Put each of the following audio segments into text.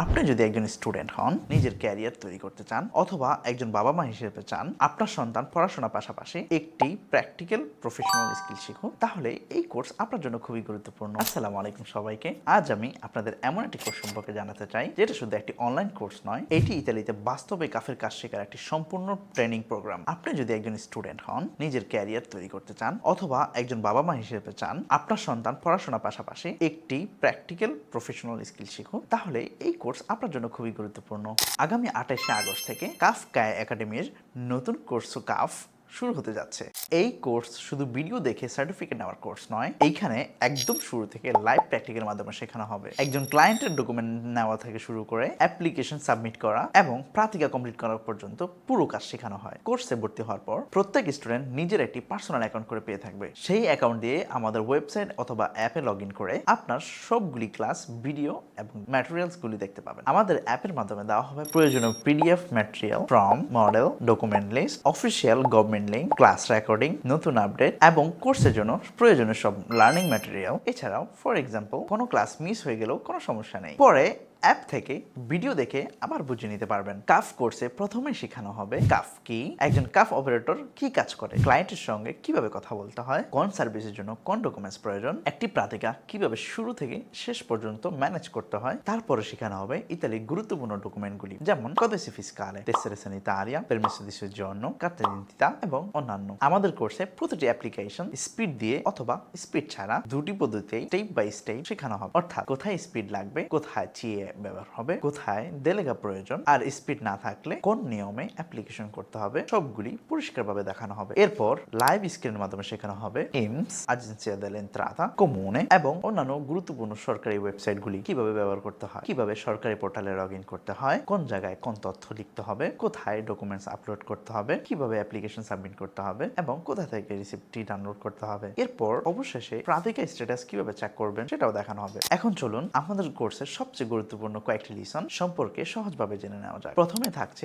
আপনি যদি একজন স্টুডেন্ট হন, নিজের ক্যারিয়ার তৈরি করতে চান অথবা একজন বাবা-মা হিসেবে চান আপনার সন্তান পড়াশোনার পাশাপাশি একটি প্র্যাকটিক্যাল প্রফেশনাল স্কিল শিখুক, তাহলে এই কোর্স আপনার জন্য খুবই গুরুত্বপূর্ণ। আসসালামু আলাইকুম সবাইকে। আজ আমি আপনাদের এমন একটি কোর্স সম্পর্কে জানাতে চাই যেটা শুধু একটি অনলাইন কোর্স নয়, এটি ইতালিতে বাস্তবে কাফের কাজ শেখার একটি সম্পূর্ণ ট্রেনিং প্রোগ্রাম। আপনি যদি একজন স্টুডেন্ট হন, নিজের ক্যারিয়ার তৈরি করতে চান অথবা একজন বাবা-মা হিসেবে চান আপনার সন্তান পড়াশোনার পাশাপাশি একটি প্র্যাকটিক্যাল প্রফেশনাল স্কিল শিখুক, তাহলে এই কোর্স আপনার জন্য খুবই গুরুত্বপূর্ণ। আগামী 28শে আগস্ট থেকে কাফ কায় একাডেমির নতুন কোর্স কাফ শুরু হতে যাচ্ছে। এই কোর্স শুধু ভিডিও দেখে সার্টিফিকেট নেওয়ার কোর্স নয়, এইখানে একদম শুরু থেকে লাইভ প্র্যাকটিক্যালের মাধ্যমে শেখানো হবে। একজন ক্লায়েন্টের ডকুমেন্ট নেওয়া থেকে শুরু করে অ্যাপ্লিকেশন সাবমিট করা এবং প্রাতিকা কমপ্লিট করা পর্যন্ত পুরো কাজ শেখানো হয়। কোর্সে ভর্তি হওয়ার পর প্রত্যেক স্টুডেন্ট নিজের একটি পার্সোনাল অ্যাকাউন্ট করে পেয়ে থাকবে। সেই অ্যাকাউন্ট দিয়ে আমাদের ওয়েবসাইট অথবা অ্যাপে লগ ইন করে আপনার সবগুলি ক্লাস, ভিডিও এবং ম্যাটেরিয়ালসগুলি দেখতে পাবেন। আমাদের অ্যাপের মাধ্যমে দেওয়া হবে প্রয়োজনীয় PDF material, form, model, document list, official government link, class recording, নতুন আপডেট এবং কোর্সের জন্য প্রয়োজনীয় সব লার্নিং ম্যাটেরিয়াল। এছাড়াও ফর এক্সাম্পল কোনো ক্লাস মিস হয়ে গেলেও কোনো সমস্যা নেই, পরে অ্যাপ থেকে ভিডিও দেখে আবার বুঝে নিতে পারবেন। কাফ কোর্সে প্রথমে শেখানো হবে কাফ কি, একজন কাফ অপারেটর কি কাজ করে, ক্লায়েন্টের সঙ্গে কিভাবে কথা বলতে হয়, কোন সার্ভিসের জন্য কোন ডকুমেন্টস প্রয়োজন, একটি প্রাতিকা কিভাবে শুরু থেকে শেষ পর্যন্ত ম্যানেজ করতে হয়। তারপরে শেখানো হবে ইতালির গুরুত্বপূর্ণ ডকুমেন্টগুলি, যেমন codice fiscale, tessera sanitaria, permesso di soggiorno, carta d'identità এবং অন্যান্য। আমাদের কোর্সে প্রতিটি অ্যাপ্লিকেশন স্পিড দিয়ে অথবা স্পিড ছাড়া দুটি পদ্ধতিতে স্টেপ বাই স্টেপ শেখানো হবে, অর্থাৎ কোথায় স্পিড লাগবে, কোথায় চিয়ে ব্যবহার হবে, কোথায় দেলেগা প্রয়োজন, আর স্পিড না থাকলে কোন নিয়মে অ্যাপ্লিকেশন করতে হবে, সবগুলি পরিষ্কারভাবে দেখানো হবে। এরপর লাইভ স্ক্রিনের মাধ্যমে শেখানো হবে ইমস, Agenzia delle Entrate, কমুনে এবং অন্যান্য গুরুত্বপূর্ণ সরকারি ওয়েবসাইটগুলি কিভাবে ব্যবহার করতে হয়, কিভাবে সরকারি পোর্টালে লগ ইন করতে হয়, কোন জায়গায় কোন তথ্য লিখতে হবে, কোথায় ডকুমেন্টস আপলোড করতে হবে, কিভাবে অ্যাপ্লিকেশন সাবমিট করতে হবে এবং কোথা থেকে রিসিপ্টটি ডাউনলোড করতে হবে। এরপর অবশেষে প্রাতিকা স্ট্যাটাস কিভাবে চেক করবেন সেটাও দেখানো হবে। এখন চলুন আমাদের কোর্সের সবচেয়ে গুরুত্বপূর্ণ কয়েকটি লিসন সম্পর্কে সহজভাবে জেনে নেওয়া যায়। প্রথমে থাকছে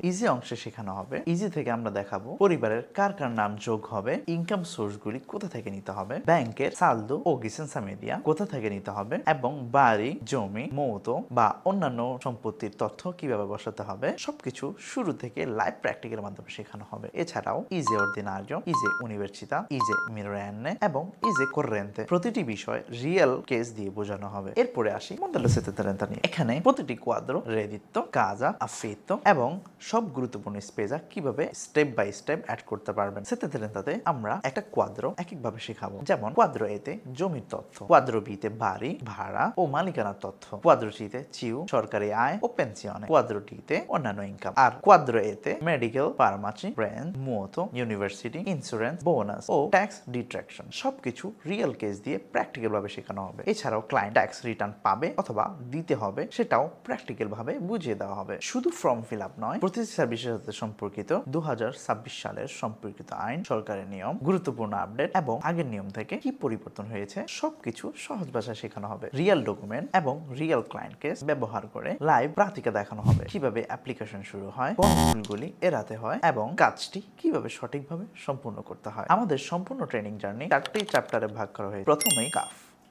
ইজি অংশে শেখানো হবে। ইজি থেকে আমরা দেখাবো পরিবারের কার কার নাম যোগ হবে, ইনকাম সোর্সগুলি কোথা থেকে নিতে হবে, ব্যাংকের সালদো ও গিসেন্সা মিডিয়া কোথা থেকে নিতে হবে এবং বাড়ি, জমি, মৌতো বা অন্যান্য সম্পত্তির তথ্য কিভাবে বসাতে হবে, সবকিছু শুরু থেকে লাইভ প্র্যাকটিক্যালের মাধ্যমে শেখানো হবে। এছাড়াও ইজে অর্ডিনারিও, ইজে ইউনিভার্সিতা, ইজে মিরোয়ানে এবং ইজে কোর্রেন্তে প্রতিটি বিষয় রিয়েল কেস দিয়ে বোঝানো হবে। এরপরে আসি মডেলো সেতেন্তা নিয়ে। এখানে প্রতিটি কোয়াদ্রো, রেদিত্তো, কাজা, আফিত্তো এবং সব গুরুত্বপূর্ণ স্পেজা কিভাবে স্টেপ বাই স্টেপ অ্যাড করতে পারবেন। সেতেন্তাতে আমরা একটা কোয়াদ্রো একভাবে শেখাবো, যেমন কোয়াদ্রো এতে জমির তথ্য, কোয়াদ্রো বিতে বাড়ি, ভাড়া ও মালিকানার তথ্য, কোয়াদ্রো সিতে চিউ, সরকারি আয় ও পেনশনে, কোয়াদ্রো টিতে অন্যান্য ইনকাম, আর কোয়াদ্রো এতে মেডিকেল, ফার্মাসি, রেন্ট, মুতো, ইউনিভার্সিটি, ইন্স্যুরেন্স, বোনাস ও ট্যাক্স ডিট্রাকশন সবকিছু রিয়েল কেস দিয়ে প্র্যাকটিক্যাল ভাবে শেখানো হবে। এছাড়াও ক্লায়েন্ট ট্যাক্স রিটার্ন পাবে অথবা দিতে হবে সেটাও প্র্যাকটিক্যাল ভাবে বুঝিয়ে দেওয়া হবে। শুধু ফর্ম ফিল আপ নয়, প্রতিটি সার্ভিসের সাথে সম্পর্কিত 2026 সালের সম্পর্কিত আইন, সরকারের নিয়ম, গুরুত্বপূর্ণ আপডেট এবং আগের নিয়ম থেকে কি পরিবর্তন হয়েছে সবকিছু সহজ ভাষায় শেখানো হবে। রিয়েল ডকুমেন্ট এবং রিয়েল ক্লায়েন্ট কেস ব্যবহার করে লাইভ প্র্যাকটিক্যাল দেখানো হবে, কিভাবে অ্যাপ্লিকেশন শুরু হয়, কোন ভুলগুলি এড়াতে হয় এবং কাজটি কিভাবে সঠিকভাবে সম্পূর্ণ করতে হয়। আমাদের সম্পূর্ণ ট্রেনিং জার্নি 4টি চ্যাপ্টারে ভাগ করা হয়েছে। প্রথমেই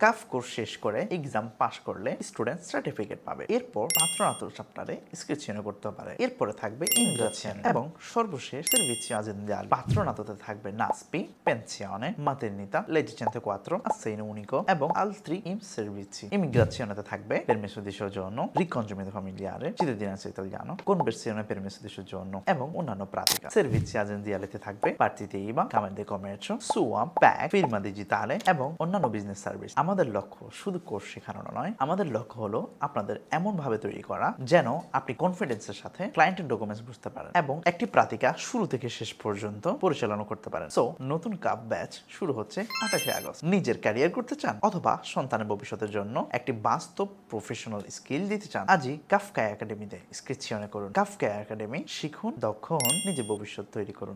কাফ কোর্স শেষ করে এক্সাম পাস করলে স্টুডেন্ট সার্টিফিকেট পাবে। এরপর পাত্রনাত চ্যাপ্টারে ইসক্রিপশনে করতে পারে। এরপরে থাকবে ইমিগ্রেশন এবং সর্বশেষ সার্ভিসিও aziendale। পাত্রনাততে থাকবে নাসপি, পেনশনে, maternità, leggicente 4, assegno unico এবং altri in servizi। ইমিগ্রেশনেতে থাকবে permesso di soggiorno, ricongiungimento familiare, cittadinanza italiano, conversione permesso di soggiorno এবং অন্যান্য প্রাতিকা। সার্ভিসিও aziendaleতে থাকবে partita IVA, Camera di Commercio, SUA, PAC, firma digitale এবং অন্যান্য বিজনেস সার্ভিস। আমাদের লক্ষ্য শুধু কোর্স শেখানো নয়, আমাদের লক্ষ্য হলো আপনাদের এমন ভাবে তৈরি করা যেন আপনি কনফিডেন্সের সাথে ক্লায়েন্টের ডকুমেন্টস বুঝতে পারেন এবং একটি প্রাতিকা শুরু থেকে শেষ পর্যন্ত পরিচালনা করতে পারেন। সো নতুন কাপ ব্যাচ শুরু হচ্ছে 28শে আগস্ট। নিজের ক্যারিয়ার করতে চান অথবা সন্তানের ভবিষ্যতের জন্য একটি বাস্তব প্রফেশনাল স্কিল দিতে চান, আজই কাফ কায় একাডেমিতে ইসক্রিপশনে করুন। কাফ কায় একাডেমি, শিখুন, দক্ষ হন, নিজের ভবিষ্যৎ তৈরি করুন।